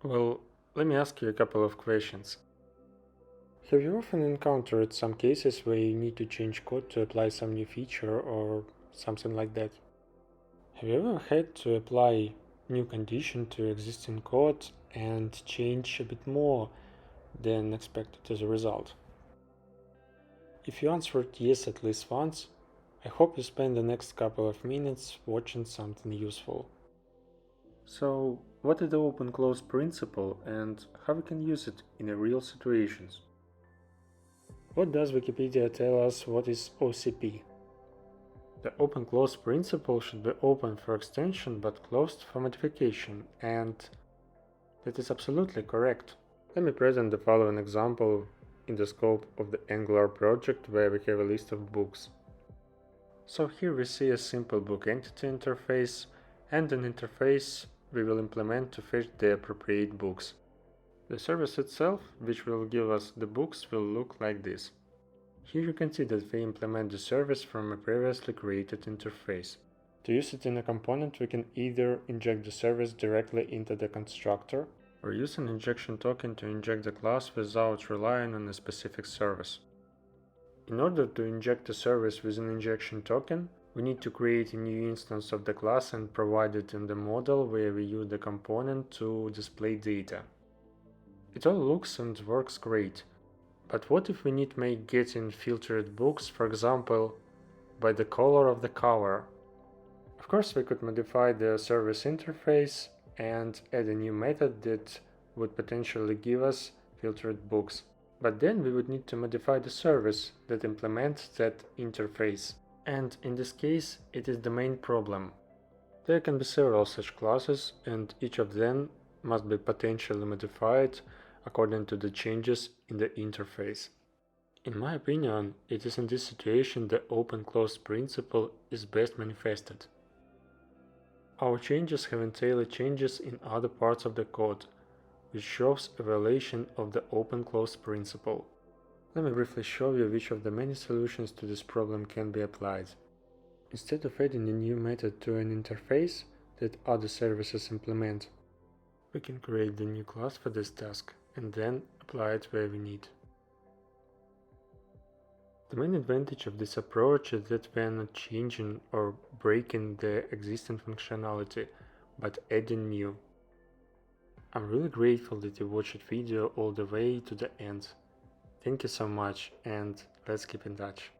Well, let me ask you a couple of questions. Have you often encountered some cases where you need to change code to apply some new feature or something like that? Have you ever had to apply new condition to existing code and change a bit more than expected as a result? If you answered yes at least once, I hope you spend the next couple of minutes watching something useful. So, what is the open-close principle and how we can use it in a real situations? What does Wikipedia tell us what is OCP? The open-close principle should be open for extension but closed for modification, and that is absolutely correct. Let me present the following example in the scope of the Angular project where we have a list of books. So here we see a simple book entity interface and an interface we will implement to fetch the appropriate books. The service itself, which will give us the books, will look like this. Here you can see that we implement the service from a previously created interface. To use it in a component, we can either inject the service directly into the constructor or use an injection token to inject the class without relying on a specific service. In order to inject a service with an injection token, we need to create a new instance of the class and provide it in the model where we use the component to display data. It all looks and works great, but what if we need to make getting filtered books, for example, by the color of the cover? Of course, we could modify the service interface and add a new method that would potentially give us filtered books. But then we would need to modify the service that implements that interface. And in this case, it is the main problem. There can be several such classes, and each of them must be potentially modified according to the changes in the interface. In my opinion, it is in this situation the open-close principle is best manifested. Our changes have entailed changes in other parts of the code, which shows a violation of the open-close principle. Let me briefly show you which of the many solutions to this problem can be applied. Instead of adding a new method to an interface that other services implement, we can create the new class for this task and then apply it where we need. The main advantage of this approach is that we are not changing or breaking the existing functionality, but adding new. I'm really grateful that you watched the video all the way to the end. Thank you so much, and let's keep in touch.